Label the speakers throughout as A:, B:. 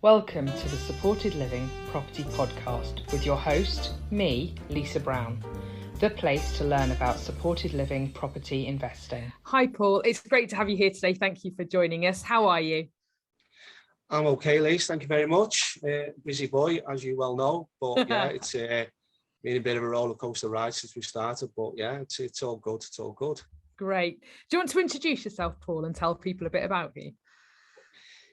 A: Welcome to the Supported Living Property Podcast with your host, me, Lisa Brown, the place to learn about supported living property investing. Hi, Paul. It's great to have you here today. Thank you for joining us. How are you?
B: I'm okay, Lisa. Thank you very much. Busy boy, as you well know, but yeah, it's been a bit of a roller coaster ride since we started, but yeah, it's all good. It's all good.
A: Great. Do you want to introduce yourself, Paul, and tell people a bit about you?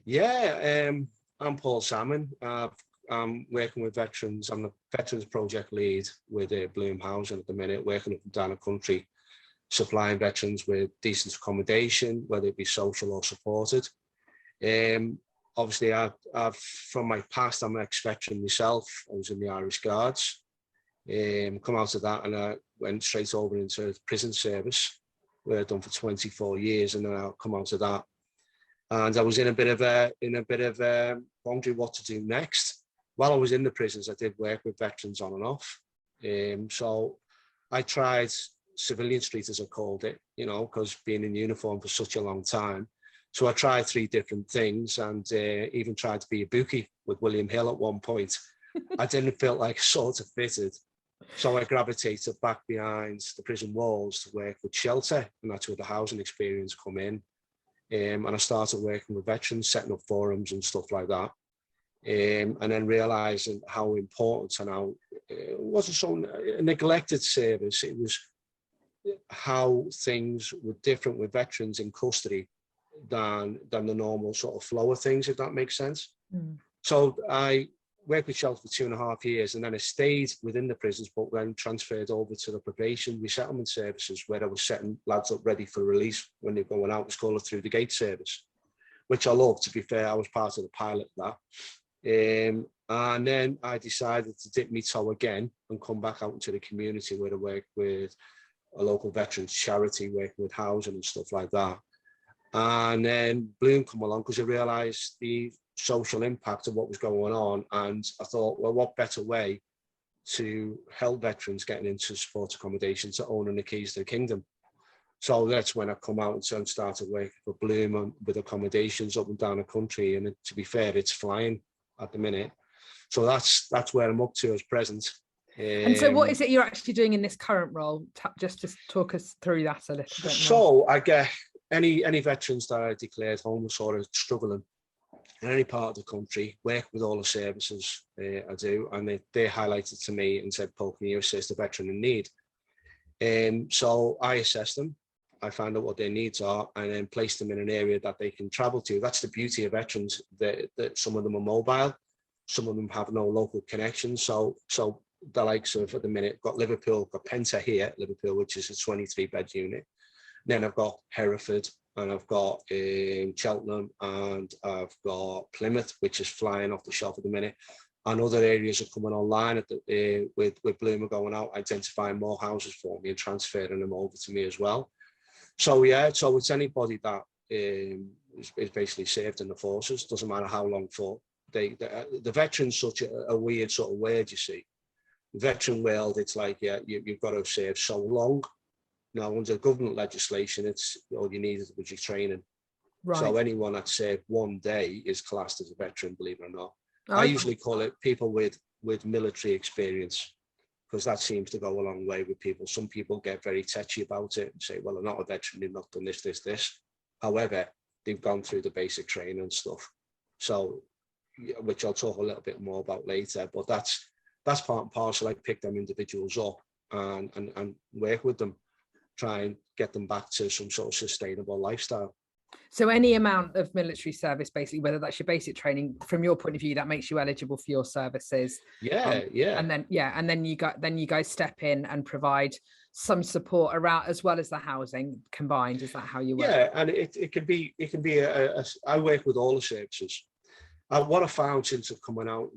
B: Yeah, I'm Paul Salmon. I'm working with veterans. I'm the Veterans Project Lead with Bloom Housing at the minute, working up and down the country, supplying veterans with decent accommodation, whether it be social or supported. Obviously, I've from my past, I'm an ex-veteran myself. I was in the Irish Guards. Come out of that and I went straight over into prison service, where I've done for 24 years, and then I'll come out of that. And I was in a bit of wondering what to do next. While I was in the prisons, I did work with veterans on and off. So I tried civilian street, as I called it, because being in uniform for such a long time. So I tried 3 different things, and even tried to be a bookie with William Hill at one point. I didn't feel like sort of fitted. So I gravitated back behind the prison walls to work with shelter, and that's where the housing experience come in. And I started working with veterans, setting up forums and stuff like that. And then realizing how important and how it wasn't so a neglected service. It was how things were different with veterans in custody than the normal sort of flow of things, if that makes sense. So I worked with shelter for 2.5 years, and then I stayed within the prisons, but then transferred over to the probation resettlement services, where I was setting lads up ready for release when they're going out. It's called a through the gate service, which I love. To be fair, I was part of the pilot of that. And then I decided to dip my toe again and come back out into the community, where I work with a local veterans charity, working with housing and stuff like that. And then Bloom come along, because I realised the social impact of what was going on, and I thought, well, what better way to help veterans getting into support accommodation to owning the keys to the kingdom. So that's when I come out and started working for Bloom with accommodations up and down the country, and to be fair, it's flying at the minute. So that's where I'm up to as present.
A: And so what is it you're actually doing in this current role? Just to talk us through that a little bit more.
B: So I get any veterans that are declared homeless or are struggling in any part of the country, work with all the services I do, and they highlighted to me and said, Paul, can you assist a veteran in need? So I assess them, I find out what their needs are, and then place them in an area that they can travel to. That's the beauty of veterans, that some of them are mobile, some of them have no local connections. So the likes of, at the minute, got Liverpool, got Penta here, Liverpool, which is a 23-bed unit. Then I've got Hereford, and I've got Cheltenham, and I've got Plymouth, which is flying off the shelf at the minute. And other areas are coming online with Bloom going out, identifying more houses for me and transferring them over to me as well. So yeah, so it's anybody that is basically served in the forces, doesn't matter how long for. The veteran's such a weird sort of word, you see. The veteran world, it's like, yeah, you've got to have served so long. Now, under government legislation, it's all you need is your training. Right. So anyone that served 1 day is classed as a veteran, believe it or not. Okay. I usually call it people with military experience, because that seems to go a long way with people. Some people get very touchy about it and say, well, I'm not a veteran, they've not done this. However, they've gone through the basic training and stuff. So, which I'll talk a little bit more about later, but that's part and parcel. I pick them individuals up and work with them, try and get them back to some sort of sustainable lifestyle.
A: So any amount of military service, basically, whether that's your basic training, from your point of view, that makes you eligible for your services.
B: Yeah.
A: And then you guys step in and provide some support around, as well as the housing combined. Is that how you work?
B: Yeah, and it can be I work with all the services. What I found since I've coming out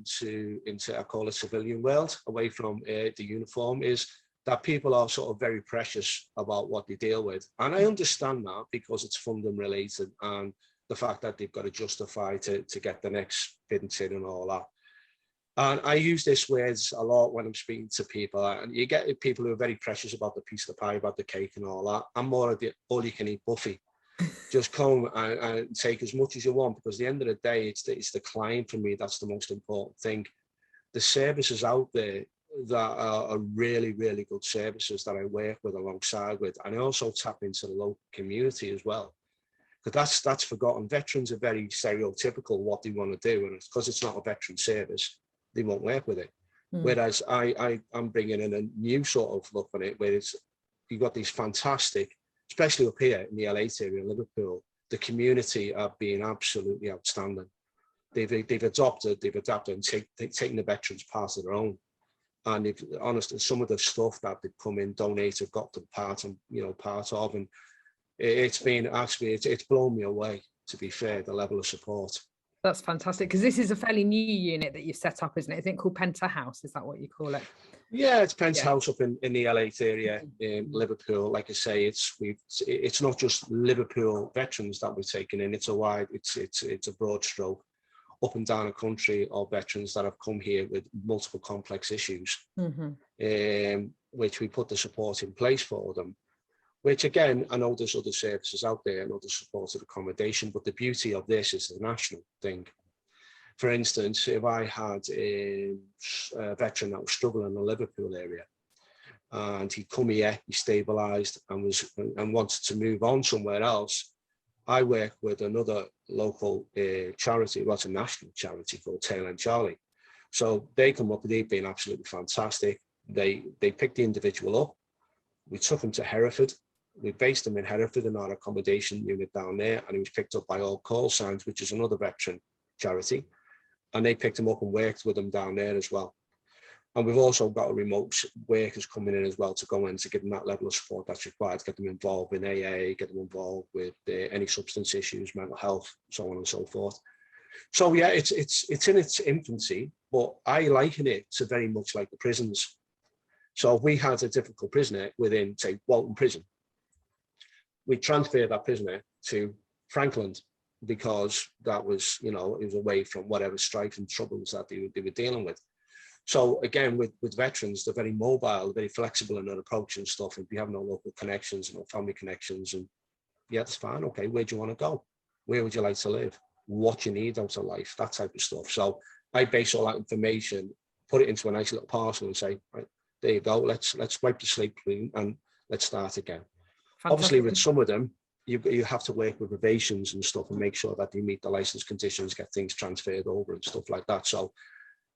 B: into I call it civilian world, away from the uniform, is that people are sort of very precious about what they deal with. And I understand that, because it's funding related, and the fact that they've got to justify to get the next bidding in and all that. And I use this words a lot when I'm speaking to people, and you get people who are very precious about the piece of the pie, about the cake and all that. I'm more of the all-you-can-eat buffet. Just come and take as much as you want, because at the end of the day, it's the client for me that's the most important thing. The services out there that are really, really good services that I work with alongside with, and I also tap into the local community as well, because that's forgotten. Veterans are very stereotypical what they want to do, and it's because it's not a veteran service, they won't work with it. Whereas I'm bringing in a new sort of look on it, where you've got these fantastic, especially up here in the L8 area, Liverpool, the community are being absolutely outstanding. They've adapted and taken the veterans part of their own. And honestly, some of the stuff that they've come in, donated, got to part of, and it's been actually, it's blown me away, to be fair, the level of support.
A: That's fantastic, because this is a fairly new unit that you've set up, isn't it? I think called Penta House, is that what you call it?
B: Yeah, it's Penta House up in the L8 area in Liverpool. Like I say, it's not just Liverpool veterans that we're taking in. It's a broad stroke up and down the country of veterans that have come here with multiple complex issues, which we put the support in place for them. Which again, I know there's other services out there and other supported accommodation, but the beauty of this is the national thing. For instance, if I had a veteran that was struggling in the Liverpool area, and he'd come here, he stabilised and wanted to move on somewhere else, I work with another local charity, well, it's a national charity called Tail and Charlie. So they come up, they've been absolutely fantastic. They picked the individual up. We took him to Hereford. We based him in Hereford in our accommodation unit down there, and he was picked up by All Call Signs, which is another veteran charity. And they picked him up and worked with him down there as well. And we've also got a remote workers coming in as well to go in to give them that level of support that's required, to get them involved in AA, get them involved with any substance issues, mental health, so on and so forth. So yeah, it's in its infancy, but I liken it to very much like the prisons. So if we had a difficult prisoner within, say, Walton Prison, we transferred that prisoner to Franklin, because that was, it was away from whatever strife and troubles that they were dealing with. So again, with veterans, they're very mobile, very flexible in their approach and stuff. If you have no local connections, no family connections, and yeah, that's fine. Okay, where do you want to go? Where would you like to live? What you need out of life, that type of stuff. So I base all that information, put it into a nice little parcel and say, right, there you go, let's wipe the slate clean and let's start again. Fantastic. Obviously, with some of them, you have to work with probations and stuff and make sure that you meet the license conditions, get things transferred over and stuff like that. So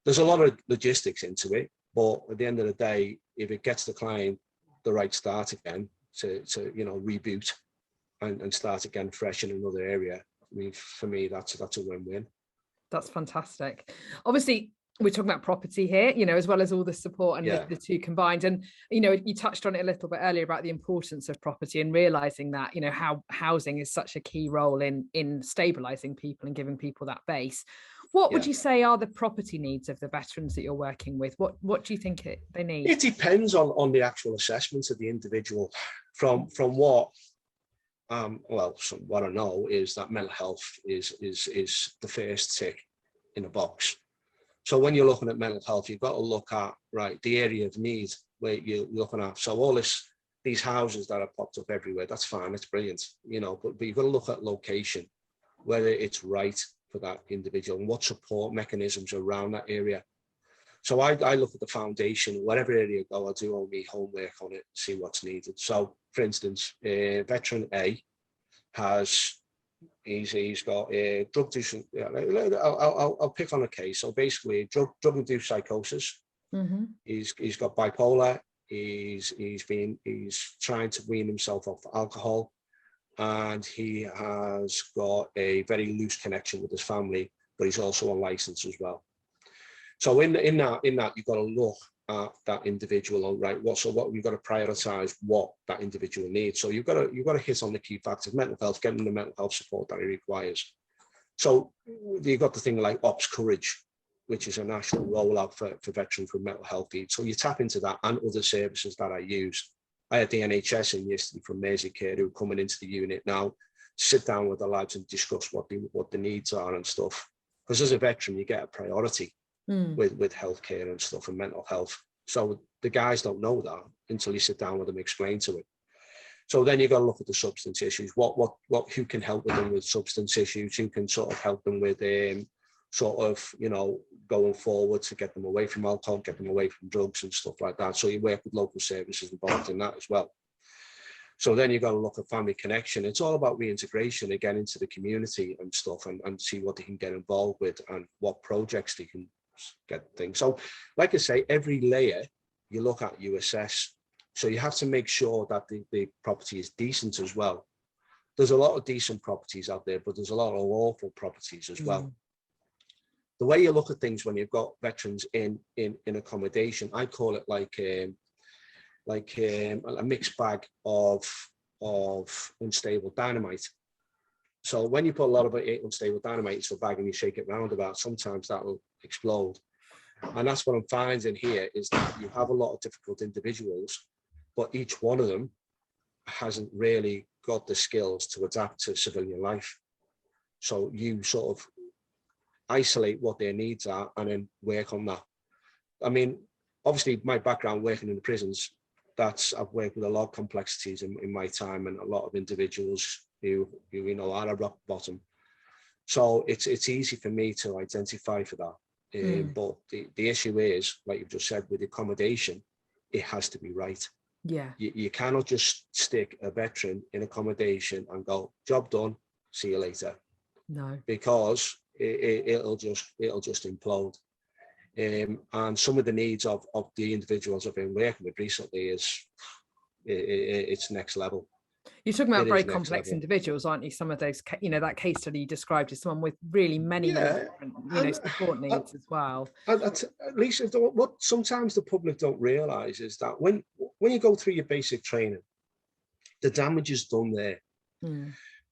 B: there's a lot of logistics into it, but at the end of the day, if it gets the client the right start again to reboot and start again fresh in another area, I mean, for me, that's a win-win.
A: That's fantastic. Obviously, we're talking about property here, as well as all the support and the two combined. And, you touched on it a little bit earlier about the importance of property and realizing that, how housing is such a key role in stabilizing people and giving people that base. What would you say are the property needs of the veterans that you're working with? What do you think they need?
B: It depends on the actual assessments of the individual. From what what I know is that mental health is the first tick in a box. So when you're looking at mental health, you've got to look at, right, the area of need where you're looking at. So all these houses that are popped up everywhere, that's fine, it's brilliant, but you've got to look at location, whether it's right for that individual and what support mechanisms are around that area. So I look at the foundation, whatever area you go, I do all my homework on it, see what's needed. So for instance, veteran A he's got a drug use. I'll pick on a case. So basically, drug-induced psychosis. Mm-hmm. He's got bipolar. He's trying to wean himself off alcohol, and he has got a very loose connection with his family. But he's also on license as well. So in that you've got to look at that individual on what we've got to prioritize what that individual needs. So you've got to hit on the key factors: mental health, getting the mental health support that he requires. So you've got the thing like Ops Courage, which is a national rollout for veterans with mental health needs. So you tap into that and other services that I use. I had the NHS in yesterday from Mersey Care who are coming into the unit now, sit down with the lads and discuss what the needs are and stuff. Because as a veteran, you get a priority with healthcare and stuff and mental health. So the guys don't know that until you sit down with them, explain to it. So then you've got to look at the substance issues. Who can help with them with substance issues? Who can sort of help them with sort of, you know, going forward to get them away from alcohol, get them away from drugs and stuff like that. So you work with local services involved in that as well. So then you've got to look at family connection. It's all about reintegration again into the community and stuff, and see what they can get involved with and what projects they can get things. So like I say, every layer you look at, you assess. So you have to make sure that the property is decent as well. There's a lot of decent properties out there, but there's a lot of awful properties as well. The way you look at things when you've got veterans in accommodation, I call it like a mixed bag of unstable dynamite. So when you put a lot of unstable dynamite into a bag and you shake it round about, sometimes that will explode. And that's what I'm finding here, is that you have a lot of difficult individuals, but each one of them hasn't really got the skills to adapt to civilian life. So you sort of isolate what their needs are and then work on that. I mean, obviously my background working in the prisons, I've worked with a lot of complexities in my time, and a lot of individuals who you know are at rock bottom. So it's easy for me to identify for that. But the issue is, like you've just said, with accommodation, it has to be right.
A: Yeah.
B: You cannot just stick a veteran in accommodation and go, job done, see you later.
A: No. Because
B: it'll just implode. And some of the needs of the individuals I've been working with recently it's next level.
A: You're talking about very complex individuals, aren't you? Some of those, you know, that case study you described is someone with really many different, you know, support needs as well.
B: At least what sometimes the public don't realise is that when you go through your basic training, the damage is done there.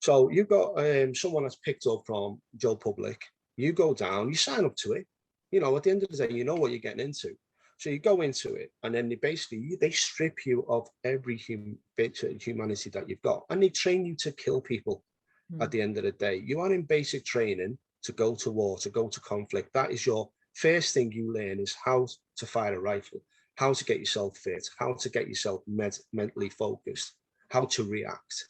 B: So you've got someone that's picked up from Joe Public. You go down, you sign up to it. You know, at the end of the day, you know what you're getting into. So you go into it, and then they strip you of every bit of humanity that you've got, and they train you to kill people. At the end of the day, you are in basic training to go to war, to go to conflict. That is your first thing you learn, is how to fire a rifle, how to get yourself fit, how to get yourself mentally focused, how to react.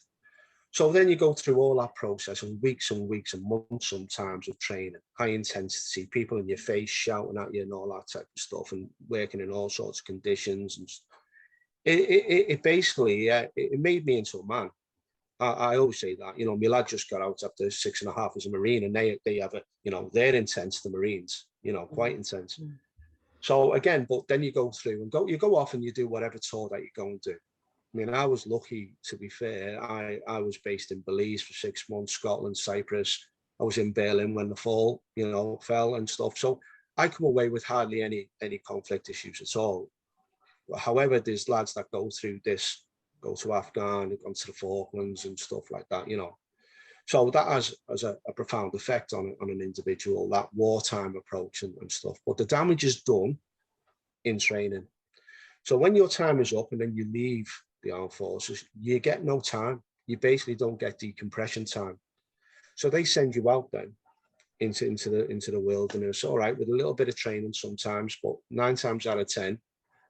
B: So then you go through all that process, and weeks and months sometimes of training, high intensity, people in your face shouting at you and all that type of stuff, and working in all sorts of conditions. And it basically, it made me into a man. I always say that, you know, my lad just got out after 6.5 as a Marine, and they have a, you know, they're intense, the Marines, you know, quite intense. So again, but then you go through and you go off and you do whatever tour that you go and do. I mean, I was lucky, to be fair. I was based in Belize for 6 months, Scotland, Cyprus. I was in Berlin when the fall, you know, fell and stuff. So I come away with hardly any conflict issues at all. However, there's lads that go through this, go to Afghan, they've gone to the Falklands and stuff like that, you know. So that has a profound effect on an individual, that wartime approach and stuff. But the damage is done in training. So when your time is up and then you leave the armed forces, you get no time. You basically don't get decompression time. So they send you out then into the wilderness, all right, with a little bit of training sometimes, but 9 times out of 10,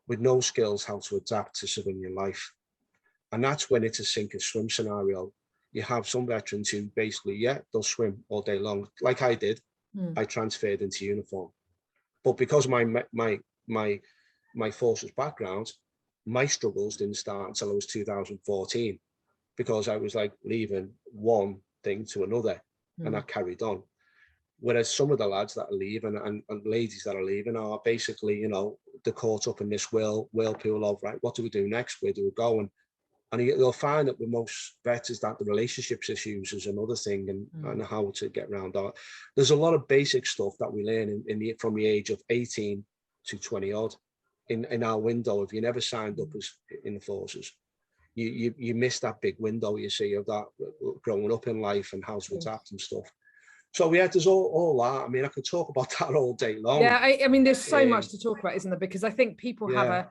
B: with no skills how to adapt to civilian life. And that's when it's a sink or swim scenario. You have some veterans who basically, they'll swim all day long, like I did. I transferred into uniform, but because of my forces background, my struggles didn't start until I was 2014, because I was like leaving one thing to another, and that carried on. Whereas some of the lads that are leaving and ladies that are leaving are basically, you know, they're caught up in this whirlpool of, right, what do we do next? Where do we go? And you'll find that with most vets is that the relationships issues is another thing, and how to get around that. There's a lot of basic stuff that we learn from the age of 18 to 20 odd. In our window, if you never signed up as in the forces, you miss that big window, you see, of that growing up in life and how to adapt and stuff. So there's all that. I mean, I could talk about that all day long.
A: Yeah, I mean, there's so much to talk about, isn't there? Because I think people have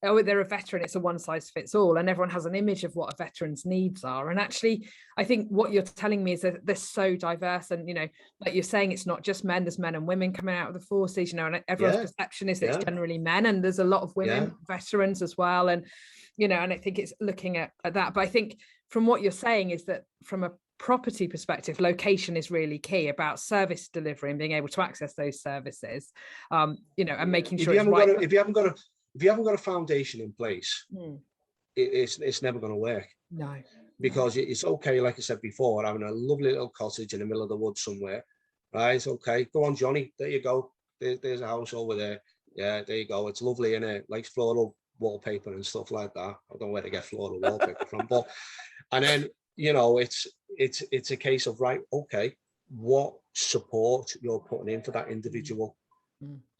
A: oh, they're a veteran, it's a one size fits all, and everyone has an image of what a veteran's needs are. And actually, I think what you're telling me is that they're so diverse, and, you know, like you're saying, it's not just men, there's men and women coming out of the forces, you know, and everyone's perception is that it's generally men, and there's a lot of women veterans as well. And, you know, and I think it's looking at that. But I think from what you're saying is that from a property perspective, location is really key about service delivery and being able to access those services, you know, and making sure
B: if you haven't got a foundation in place, it's never going to work.
A: No,
B: because it's okay, like I said before, having a lovely little cottage in the middle of the woods somewhere, right? It's okay. Go on, Johnny. There you go. There's a house over there. Yeah, there you go. It's lovely, innit? Like floral wallpaper and stuff like that. I don't know where to get floral wallpaper from, but and then, you know, it's a case of, right, okay, what support you're putting in for that individual,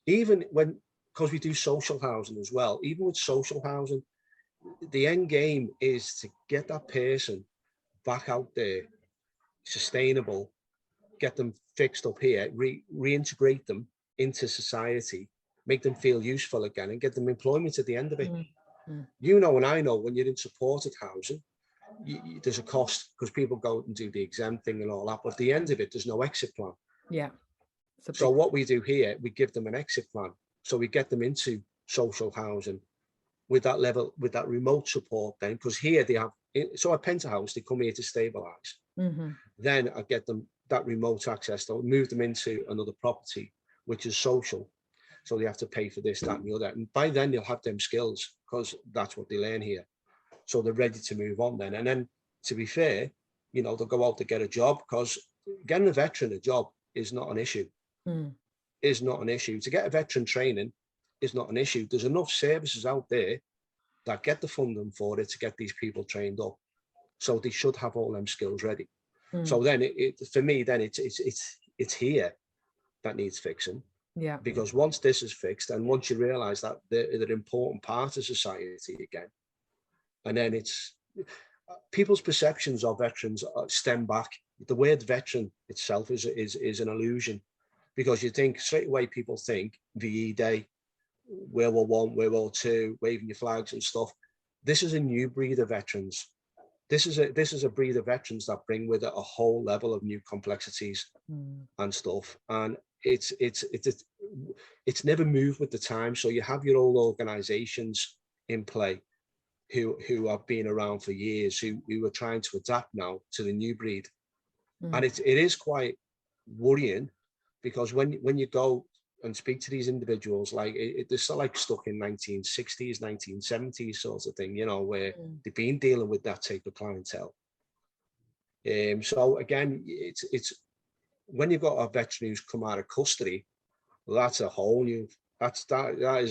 B: even when. Because we do social housing as well. Even with social housing, the end game is to get that person back out there, sustainable, get them fixed up here, reintegrate them into society, make them feel useful again, and get them employment at the end of it. You know, and I know, when you're in supported housing, there's a cost because people go and do the exempt thing and all that, but at the end of it, there's no exit plan.
A: Yeah.
B: So what we do here, we give them an exit plan. So we get them into social housing with that level, with that remote support then, because here they have, so at Pentahouse, they come here to stabilise. Then I get them that remote access, they'll move them into another property, which is social. So they have to pay for this, that and the other. And by then they'll have them skills because that's what they learn here. So they're ready to move on then. And then, to be fair, you know, they'll go out to get a job, because getting a veteran a job is not an issue. Is not an issue. To get a veteran training is not an issue. There's enough services out there that get the funding for it to get these people trained up. So they should have all them skills ready. So then for me, then it's here that needs fixing.
A: Yeah.
B: Because once this is fixed, and once you realise that they're an important part of society again, and then it's people's perceptions of veterans stem back. The word veteran itself is an illusion. Because you think straight away, people think VE Day, World War I, World War II, waving your flags and stuff. This is a new breed of veterans. This is a breed of veterans that bring with it a whole level of new complexities and stuff. And it's never moved with the time. So you have your old organisations in play who have been around for years, who are trying to adapt now to the new breed. And it is quite worrying. Because when you go and speak to these individuals, like they're still like stuck in 1960s, 1970s sort of thing, you know, where they've been dealing with that type of clientele. So again, it's when you've got a veteran who's come out of custody, well, that is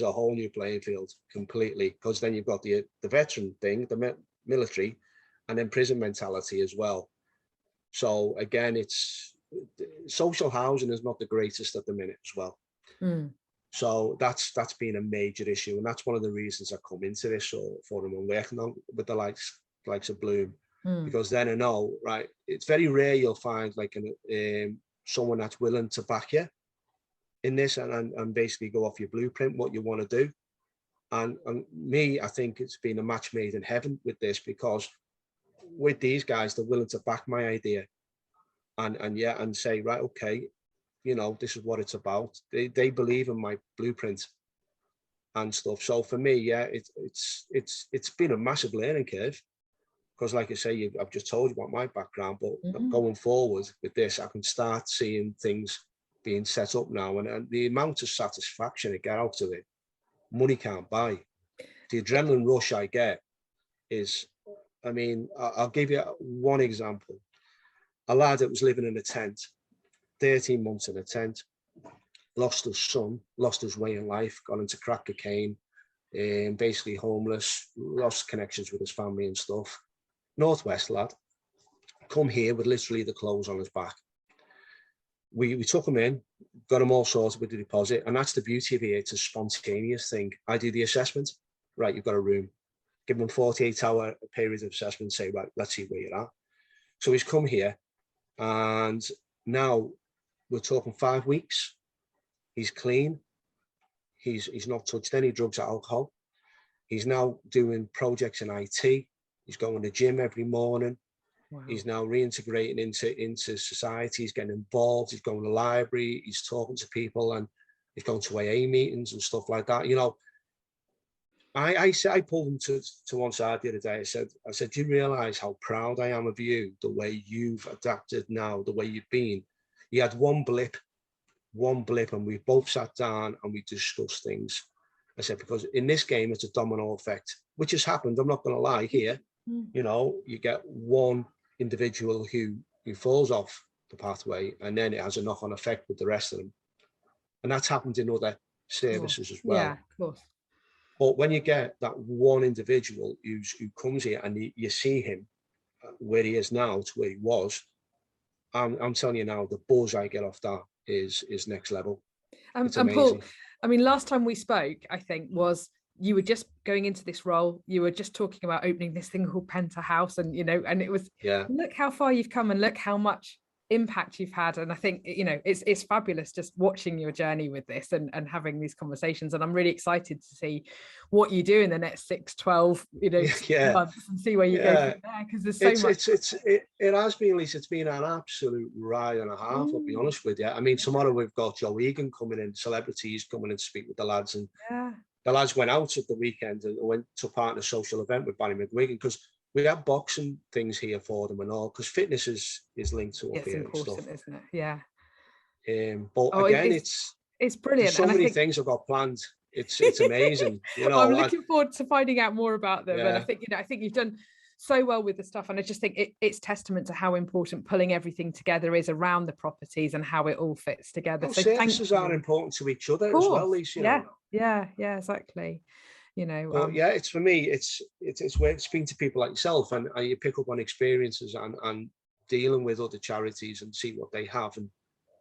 B: a whole new playing field completely. Because then you've got the veteran thing, the military, and then prison mentality as well. So again, social housing is not the greatest at the minute as well. So that's been a major issue, and that's one of the reasons I come into this forum and working on with the likes of Bloom, because then I know, right, it's very rare you'll find like someone that's willing to back you in this and basically go off your blueprint, what you want to do. And me, I think it's been a match made in heaven with this, because with these guys, they're willing to back my idea. And say, right, okay, you know, this is what it's about. They believe in my blueprint and stuff. So for me, yeah, it's been a massive learning curve, because like I say, I've just told you about my background, but going forward with this, I can start seeing things being set up now, and the amount of satisfaction I get out of it, money can't buy. The adrenaline rush I get is, I mean, I'll give you one example. A lad that was living in a tent, 13 months in a tent, lost his son, lost his way in life, got into crack cocaine, basically homeless, lost connections with his family and stuff. Northwest lad, come here with literally the clothes on his back. We took him in, got him all sorted with the deposit, and that's the beauty of it. It's a spontaneous thing. I do the assessment, right, you've got a room. Give him a 48-hour period of assessment, say, right, let's see where you're at. So he's come here, and now we're talking 5 weeks. He's clean. He's not touched any drugs or alcohol. He's now doing projects in IT. He's going to the gym every morning.
A: Wow.
B: He's now reintegrating into society. He's getting involved. He's going to the library. He's talking to people, and he's going to AA meetings and stuff like that. You know, I pulled him to one side the other day. I said, do you realise how proud I am of you, the way you've adapted now, the way you've been? You had one blip, and we both sat down and we discussed things. I said, because in this game, it's a domino effect, which has happened. I'm not going to lie here. You know, you get one individual who falls off the pathway, and then it has a knock-on effect with the rest of them. And that's happened in other services as well.
A: Yeah, of course.
B: But when you get that one individual who comes here and you see him where he is now to where he was, I'm telling you now, the buzz I get off that is next level. It's amazing.
A: And Paul, I mean, last time we spoke, I think, was you were just going into this role. You were just talking about opening this thing called Penta House, and you know, and it was, look how far you've come and look how much impact you've had. And I think, you know, it's fabulous just watching your journey with this and having these conversations. And I'm really excited to see what you do in the next 6, 12, you know, months, and see where you go from there, because there's so much.
B: It has been, Lisa, it's been an absolute ride and a half, I'll be honest with you. I mean, tomorrow we've got Joe Egan coming in, celebrities coming in to speak with the lads, and the lads went out at the weekend and went to part in a social event with Barry McGuigan, because we have boxing things here for them and all, because fitness is linked to up here and stuff.
A: It's important, isn't it? Yeah.
B: But again, it's brilliant. So many things I've got planned. It's amazing. You know,
A: I'm looking forward to finding out more about them. And I think, you know, I think you've done so well with the stuff, and I just think it's testament to how important pulling everything together is around the properties and how it all fits together.
B: Well, so services are important to each other as well, Lisa.
A: Yeah, exactly. You know,
B: but it's for me, it's where speaking to people like yourself, and you pick up on experiences and dealing with other charities and see what they have and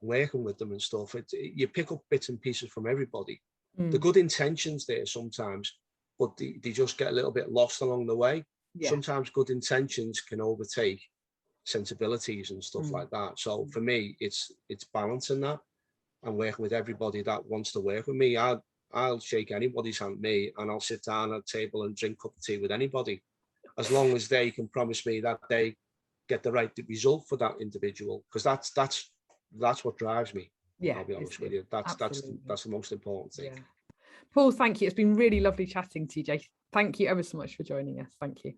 B: working with them and stuff. You pick up bits and pieces from everybody. The good intentions there sometimes, but they just get a little bit lost along the way. Sometimes good intentions can overtake sensibilities and stuff like that. So for me, it's balancing that and working with everybody that wants to work with me. I'll shake anybody's hand, me, and I'll sit down at a table and drink a cup of tea with anybody, as long as they can promise me that they get the right result for that individual, because that's what drives me. I'll be honest with you. That's the most important thing.
A: Paul, thank you. It's been really lovely chatting to you, Jay. Thank you ever so much for joining us. Thank you.